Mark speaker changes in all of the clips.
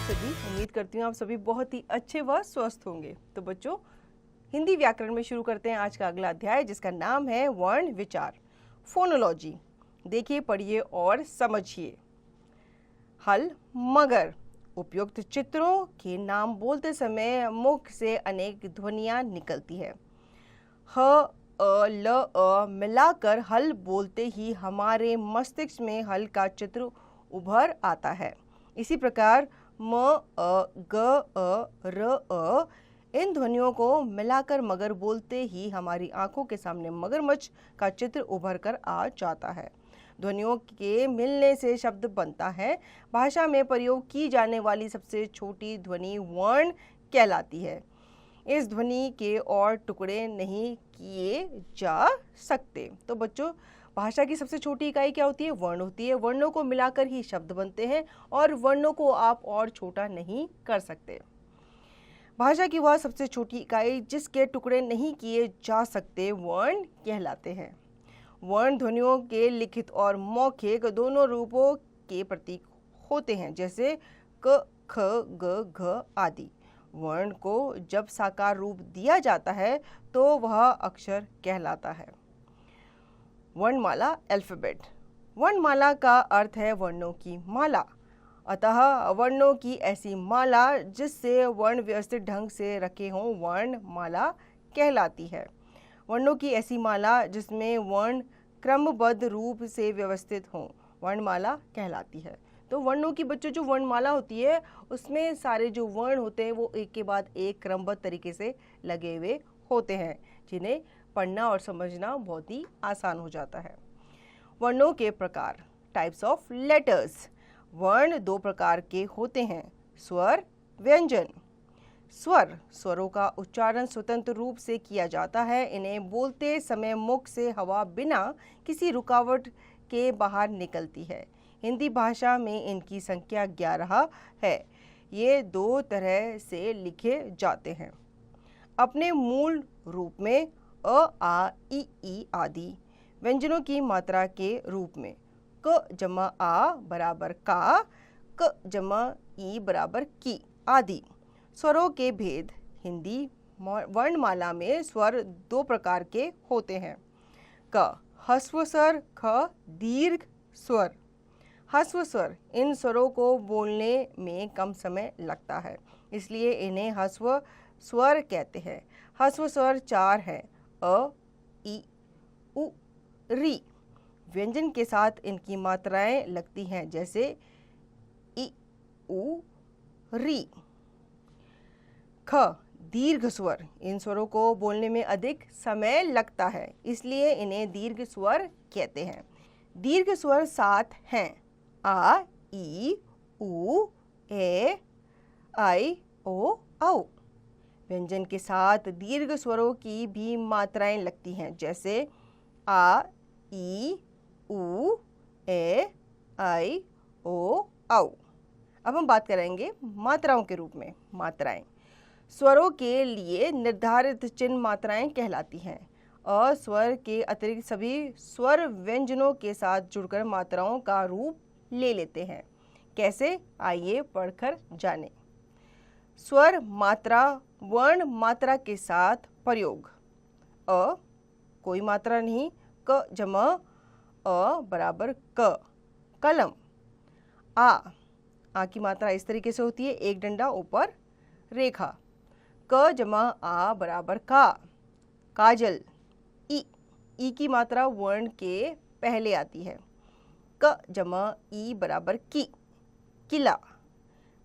Speaker 1: सभी। उम्मीद करती हूँ आप सभी बहुत ही अच्छे व स्वस्थ होंगे। तो बच्चों, हिंदी व्याकरण में शुरू करते हैं आज का अगला अध्याय, जिसका नाम है वर्ण विचार, फोनोलॉजी। देखिए, पढ़िए और समझिए। हल, मगर। उपयुक्त चित्रों के नाम बोलते समय मुख से अनेक ध्वनियाँ निकलती है। ह, अ, ल, अ मिलाकर हल बोलते ही हमारे मस्तिष्क में हल का चित्र उभर आता है। इसी प्रकार म, अ, ग, अ, र, अ इन ध्वनियों को मिलाकर मगर बोलते ही हमारी आंखों के सामने मगरमच्छ का चित्र उभर कर आ जाता है। ध्वनियों के मिलने से शब्द बनता है। भाषा में प्रयोग की जाने वाली सबसे छोटी ध्वनि वर्ण कहलाती है। इस ध्वनि के और टुकड़े नहीं किए जा सकते। तो बच्चों, भाषा की सबसे छोटी इकाई क्या होती है? वर्ण होती है। वर्णों को मिलाकर ही शब्द बनते हैं और वर्णों को आप और छोटा नहीं कर सकते। भाषा की वह सबसे छोटी इकाई जिसके टुकड़े नहीं किए जा सकते वर्ण कहलाते हैं। वर्ण ध्वनियों के लिखित और मौखिक दोनों रूपों के प्रतीक होते हैं, जैसे क, ख, ग, घ आदि। वर्ण को जब साकार रूप दिया जाता है तो वह अक्षर कहलाता है। वर्णमाला, अल्फाबेट। वर्णमाला का अर्थ है वर्णों की माला। अतः वर्णों की ऐसी माला जिससे वर्ण व्यवस्थित ढंग से रखे हों वर्णमाला कहलाती है। वर्णों की ऐसी माला जिसमें वर्ण क्रमबद्ध रूप से व्यवस्थित हों वर्णमाला कहलाती है। तो वर्णों की बच्चों जो वर्णमाला होती है उसमें सारे जो वर्ण होते हैं वो एक के बाद एक क्रमबद्ध तरीके से लगे हुए होते हैं, जिन्हें पढ़ना और समझना बहुत ही आसान हो जाता है। वर्णों के प्रकार, टाइप्स ऑफ लेटर्स। वर्ण दो प्रकार के होते हैं, स्वर, व्यंजन। स्वर, स्वरों का उच्चारण स्वतंत्र रूप से किया जाता है। इन्हें बोलते समय मुख से हवा बिना किसी रुकावट के बाहर निकलती है। हिंदी भाषा में इनकी संख्या 11 है। ये दो तरह से लिखे जाते हैं, अपने मूल रूप में अ, आ, ई आदि। व्यंजनों की मात्रा के रूप में क जमा आ बराबर का, क जमा ई बराबर की आदि। स्वरों के भेद। हिंदी वर्णमाला में स्वर दो प्रकार के होते हैं, क ह्रस्व स्वर, ख दीर्घ स्वर। ह्रस्व स्वर, इन स्वरों को बोलने में कम समय लगता है, इसलिए इन्हें ह्रस्व स्वर कहते हैं। ह्रस्व स्वर 4 हैं, अ, ई, उ, री। व्यंजन के साथ इनकी मात्राएं लगती हैं, जैसे इ, उ, री। ख दीर्घ स्वर, इन स्वरों को बोलने में अधिक समय लगता है, इसलिए इन्हें दीर्घ स्वर कहते हैं। दीर्घ स्वर 7 हैं, आ, ई, उ, ए, आई, ओ, औ। व्यंजन के साथ दीर्घ स्वरों की भी मात्राएं लगती हैं, जैसे आ, ई, उ, ए, आई, ओ, औ। अब हम बात करेंगे मात्राओं के रूप में। मात्राएं स्वरों के लिए निर्धारित चिन्ह मात्राएं कहलाती हैं। अ स्वर के अतिरिक्त सभी स्वर व्यंजनों के साथ जुड़कर मात्राओं का रूप ले लेते हैं। कैसे? आइए पढ़कर जानें। स्वर मात्रा वर्ण मात्रा के साथ प्रयोग। अ कोई मात्रा नहीं, क जमा अ बराबर क, कलम। आ की मात्रा इस तरीके से होती है, एक डंडा ऊपर रेखा। क जमा आ बराबर का, काजल। ई की मात्रा वर्ण के पहले आती है, क जमा ई बराबर की, किला।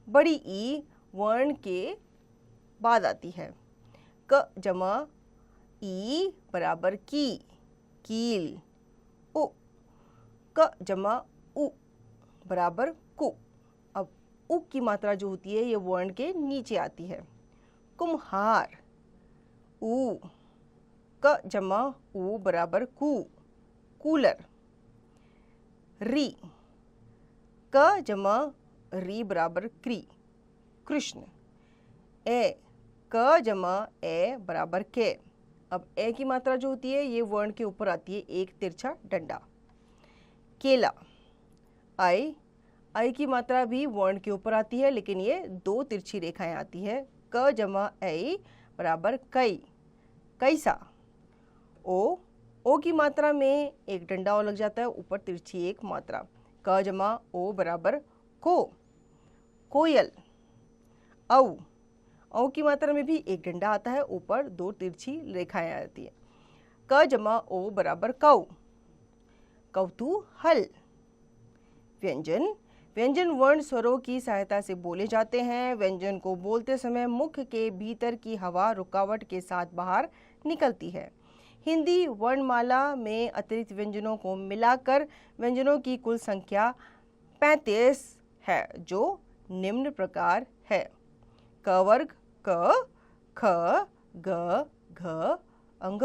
Speaker 1: बड़ी ई वर्ण के बाद आती है, क जमा ई बराबर की, कील। उ, क जमा उ बराबर कु। अब उ की मात्रा जो होती है ये वर्ण के नीचे आती है, कुम्हार। उ, क जमा उ बराबर कु, कूलर। री, क जमा री बराबर क्री, कृष्ण। ए, क जमा ए बराबर के। अब ए की मात्रा जो होती है ये वर्ण के ऊपर आती है, एक तिरछा डंडा, केला। ऐ की मात्रा भी वर्ण के ऊपर आती है, लेकिन ये दो तिरछी रेखाएं आती है। क जमा ऐ बराबर कई, कैसा। ओ की मात्रा में एक डंडा और लग जाता है, ऊपर तिरछी एक मात्रा। क जमा ओ बराबर को, कोयल। औ की मात्रा में भी एक डंडा आता है, ऊपर दो तिरछी रेखाएं आती है। क जमा ओ बराबर कौ, कौतूहल। व्यंजन वर्ण स्वरों की सहायता से बोले जाते हैं। व्यंजन को बोलते समय मुख के भीतर की हवा रुकावट के साथ बाहर निकलती है। हिंदी वर्णमाला में अतिरिक्त व्यंजनों को मिलाकर व्यंजनों की कुल संख्या 35 है, जो निम्न प्रकार है। क वर्ग क, ख, ग, घ, अंग।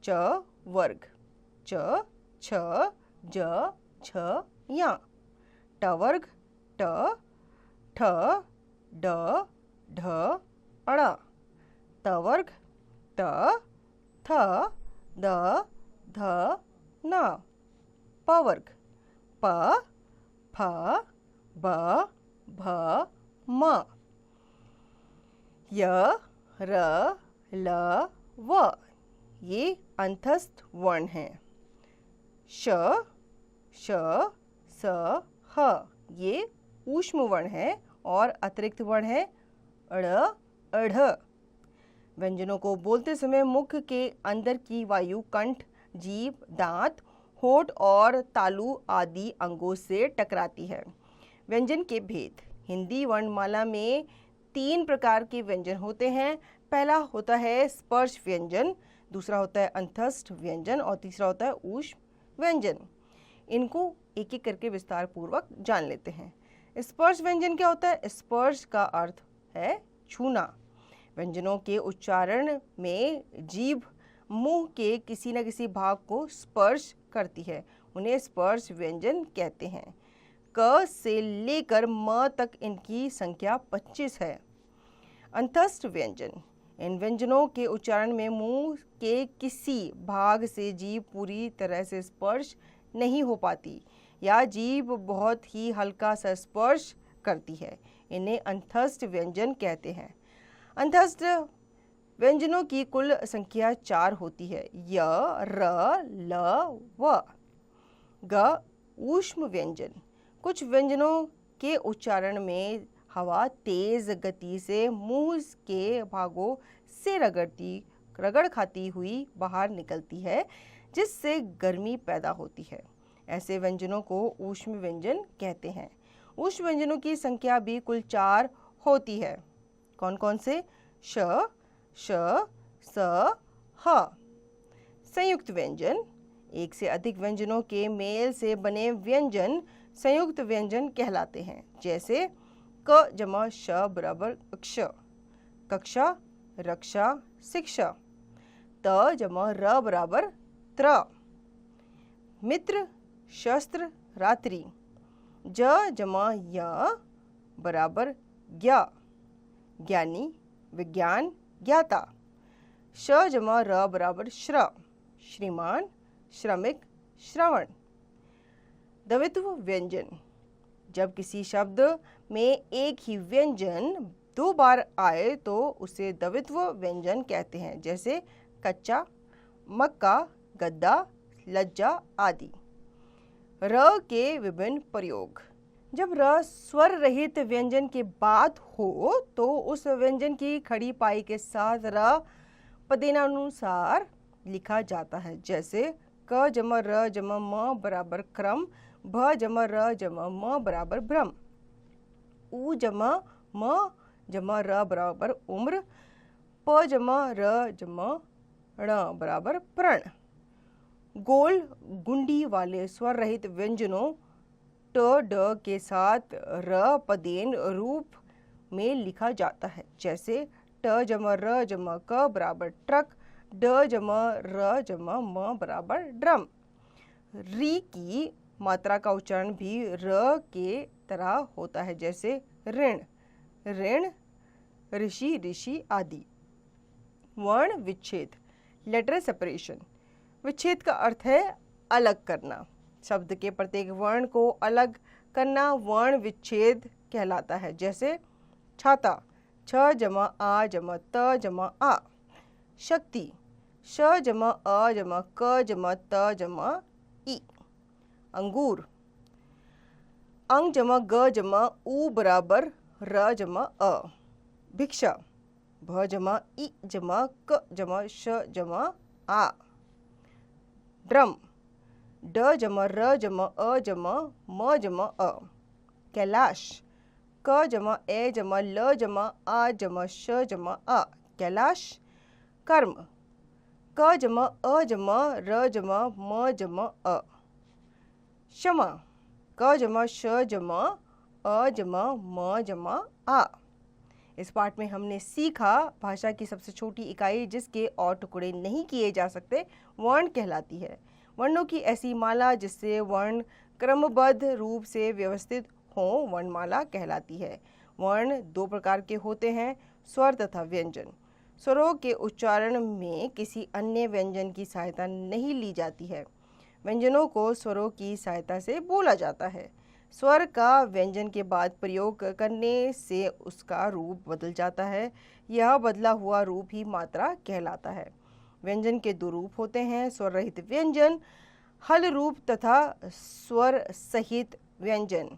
Speaker 1: च वर्ग च, छ, ज, छ, या। ट वर्ग ट, ठ, ड, ढ, अण। त वर्ग त, थ, द, ध, न। प वर्ग प, फ, ब, भ, म। य, र, ल, व ये अंतस्थ वर्ण हैं। श, श, स, ह ये ऊष्म वर्ण है और अतिरिक्त वर्ण है अड़, अढ़। व्यंजनों को बोलते समय मुख के अंदर की वायु कंठ, जीभ, दांत, होठ और तालु आदि अंगों से टकराती है। व्यंजन के भेद। हिंदी वर्णमाला में 3 प्रकार के व्यंजन होते हैं। पहला होता है स्पर्श व्यंजन, दूसरा होता है अंतस्थ व्यंजन और तीसरा होता है ऊष्म व्यंजन। इनको एक एक करके विस्तार पूर्वक जान लेते हैं। स्पर्श व्यंजन क्या होता है? स्पर्श का अर्थ है छूना। व्यंजनों के उच्चारण में जीभ मुंह के किसी न किसी भाग को स्पर्श करती है, उन्हें स्पर्श व्यंजन कहते हैं। क से लेकर म तक इनकी संख्या 25 है। अंतस्थ व्यंजन। इन व्यंजनों के उच्चारण में मुंह के किसी भाग से जीभ पूरी तरह से स्पर्श नहीं हो पाती या जीभ बहुत ही हल्का सा स्पर्श करती है, इन्हें अंतस्थ व्यंजन कहते हैं। अंतस्थ व्यंजनों की कुल संख्या 4 होती है। य, र, ल, व। ग ऊष्म व्यंजन। कुछ व्यंजनों के उच्चारण में हवा तेज गति से मुंह के भागों से रगड़ खाती हुई बाहर निकलती है, जिससे गर्मी पैदा होती है। ऐसे व्यंजनों को ऊष्म व्यंजन कहते हैं। ऊष्म व्यंजनों की संख्या भी कुल 4 होती है। कौन कौन से? श, श, स, ह। संयुक्त व्यंजन। एक से अधिक व्यंजनों के मेल से बने व्यंजन संयुक्त व्यंजन कहलाते हैं। जैसे क जमा श बराबर अक्ष, कक्षा, रक्षा, शिक्षा। त जमा र बराबर त्र, मित्र, शस्त्र, रात्रि। ज जमा य बराबर ज्ञ, ज्ञानी, विज्ञान, ज्ञाता। श जमा र बराबर श्र, श्रीमान, श्रमिक, श्रवण। द्वित्व व्यंजन। जब किसी शब्द में एक ही व्यंजन 2 बार आए तो उसे द्वित्व व्यंजन कहते हैं। जैसे कच्चा, मक्का, गद्दा, लज्जा आदि। र के विभिन्न प्रयोग। जब र स्वर रहित व्यंजन के बाद हो तो उस व्यंजन की खड़ी पाई के साथ र पदेनानुसार लिखा जाता है। जैसे क जमा र जमा म बराबर क्रम, भ जमा र जमा म बराबर भ्रम। उ जमा म जमा र बराबर उम्र, प जमा र जमा ण बराबर प्रण। गोल गुंडी वाले स्वर रहित व्यंजनों ट ड के साथ र पदेन रूप में लिखा जाता है। जैसे ट जमा र जमा क बराबर ट्रक, ड जमा र जमा म बराबर ड्रम। री की मात्रा का उच्चारण भी र के तरह होता है। जैसे ऋण, ऋण, ऋषि, ऋषि आदि। वर्ण विच्छेद, लेटर सेपरेशन। विच्छेद का अर्थ है अलग करना। शब्द के प्रत्येक वर्ण को अलग करना वर्ण विच्छेद कहलाता है। जैसे छाता, छ जमा आ जमा त जमा आ। शक्ति, श जमा अ जमा क जमा त जमा ई। अंगूर, अंग जमा ग जमा उ बराबर र जमा अ। भिक्षा, भ जमा ई जमा क जमा श जमा आ। ड्रम, ड जमा र जमा अ जमा म जमा अ। कैलाश, क जमा ए जमा ल जमा आ जमा श जमा आ। कैलाश। कर्म, क जमा अ जमा र जमा म जमा अ। क्षमा, क जमा श जमा अ जमा म जमा आ। इस पाठ में हमने सीखा भाषा की सबसे छोटी इकाई जिसके और टुकड़े नहीं किए जा सकते वर्ण कहलाती है। वर्णों की ऐसी माला जिससे वर्ण क्रमबद्ध रूप से व्यवस्थित हों वर्णमाला कहलाती है। वर्ण दो प्रकार के होते हैं, स्वर तथा व्यंजन। स्वरों के उच्चारण में किसी अन्य व्यंजन की सहायता नहीं ली जाती है। व्यंजनों को स्वरों की सहायता से बोला जाता है। स्वर का व्यंजन के बाद प्रयोग करने से उसका रूप बदल जाता है। यह बदला हुआ रूप ही मात्रा कहलाता है। व्यंजन के दो रूप होते हैं, स्वर रहित व्यंजन हल रूप तथा स्वर सहित व्यंजन।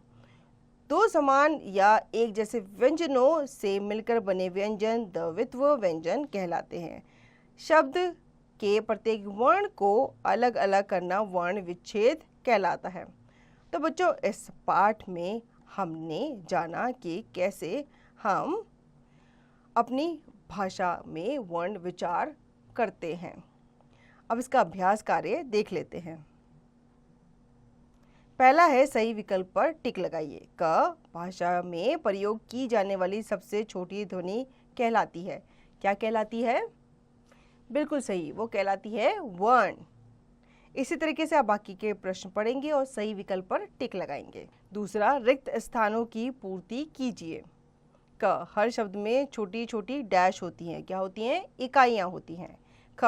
Speaker 1: दो समान या एक जैसे व्यंजनों से मिलकर बने व्यंजन द्वित्व व्यंजन कहलाते हैं। शब्द के प्रत्येक वर्ण को अलग अलग करना वर्ण विच्छेद कहलाता है। तो बच्चों, इस पाठ में हमने जाना कि कैसे हम अपनी भाषा में वर्ण विचार करते हैं। अब इसका अभ्यास कार्य देख लेते हैं। पहला है सही विकल्प पर टिक लगाइए। क भाषा में प्रयोग की जाने वाली सबसे छोटी ध्वनि कहलाती है। क्या कहलाती है? बिल्कुल सही, वो कहलाती है वर्ण। इसी तरीके से आप बाकी के प्रश्न पढ़ेंगे और सही विकल्प पर टिक लगाएंगे। दूसरा, रिक्त स्थानों की पूर्ति कीजिए। क हर शब्द में छोटी छोटी डैश होती हैं। क्या होती हैं? इकाइयाँ होती हैं। ख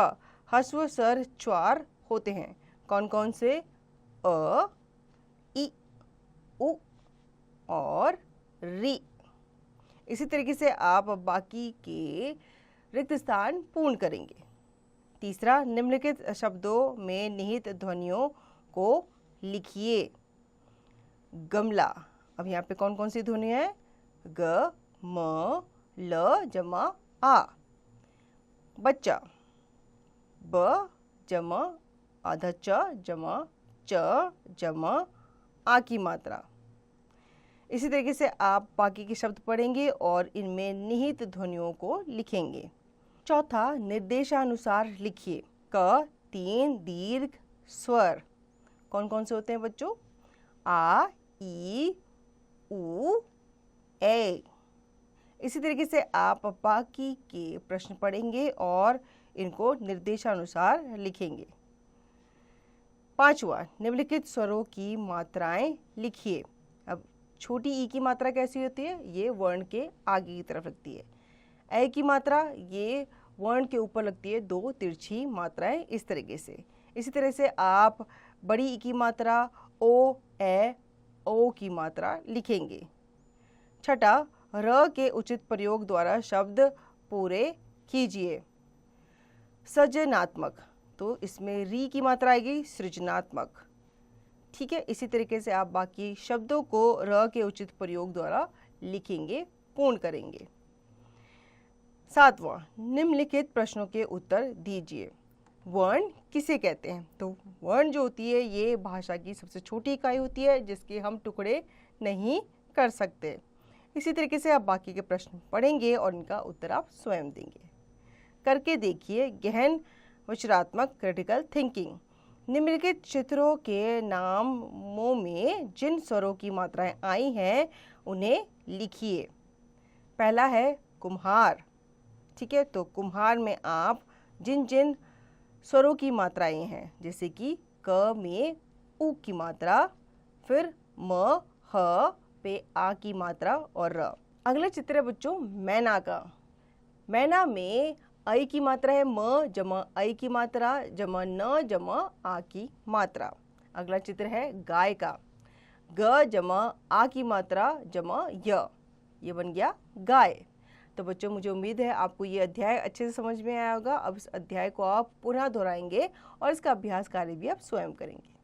Speaker 1: ह्रस्व स्वर च्वार होते हैं। कौन कौन से? अ, इ, उ और री। इसी तरीके से आप बाकी के रिक्त स्थान पूर्ण करेंगे। तीसरा, निम्नलिखित शब्दों में निहित ध्वनियों को लिखिए। गमला, अब यहाँ पे कौन कौन सी ध्वनि है? ग, म, ल जमा आ। बच्चा, ब जमा आधा च जमा च जमा आ की मात्रा। इसी तरीके से आप बाकी के शब्द पढ़ेंगे और इनमें निहित ध्वनियों को लिखेंगे। चौथा, निर्देशानुसार लिखिए। क 3 दीर्घ स्वर कौन कौन से होते हैं बच्चों? आ, ई, उ, ए। इसी तरीके से आप बाकी के प्रश्न पढ़ेंगे और इनको निर्देशानुसार लिखेंगे। पांचवा, निम्नलिखित स्वरों की मात्राएं लिखिए। अब छोटी ई की मात्रा कैसी होती है? ये वर्ण के आगे की तरफ लगती है। ए की मात्रा ये वर्ण के ऊपर लगती है, दो तिरछी मात्राएं इस तरीके से। इसी तरह से आप बड़ी ई की मात्रा ओ, ए, ओ की मात्रा लिखेंगे। छठा, र के उचित प्रयोग द्वारा शब्द पूरे कीजिए। सृजनात्मक, तो इसमें री की मात्रा आएगी सृजनात्मक। ठीक है, इसी तरीके से आप बाकी शब्दों को र के उचित प्रयोग द्वारा लिखेंगे, पूर्ण करेंगे। सातवां, निम्नलिखित प्रश्नों के उत्तर दीजिए। वर्ण किसे कहते हैं? तो वर्ण जो होती है ये भाषा की सबसे छोटी इकाई होती है जिसके हम टुकड़े नहीं कर सकते। इसी तरीके से आप बाकी के प्रश्न पढ़ेंगे और इनका उत्तर आप स्वयं देंगे। करके देखिए गहन विचारात्मक क्रिटिकल थिंकिंग। निम्नलिखित चित्रों के नामों में जिन स्वरों की मात्राएं आई हैं उन्हें लिखिए। पहला है कुम्हार। ठीक है, तो कुम्हार में आप जिन जिन स्वरों की मात्राएं हैं जैसे कि क में उ की मात्रा, फिर म, ह पे आ की मात्रा और र। अगला चित्र है बच्चों मैना का। मैना में आई की मात्रा है म जमा आई की मात्रा जमा न जमा आ की मात्रा। अगला चित्र है गाय का। ग जमा आ की मात्रा जमा य, ये बन गया गाय। तो बच्चों मुझे उम्मीद है आपको ये अध्याय अच्छे से समझ में आया होगा। अब इस अध्याय को आप पुनः दोहराएंगे और इसका अभ्यास कार्य भी आप स्वयं करेंगे।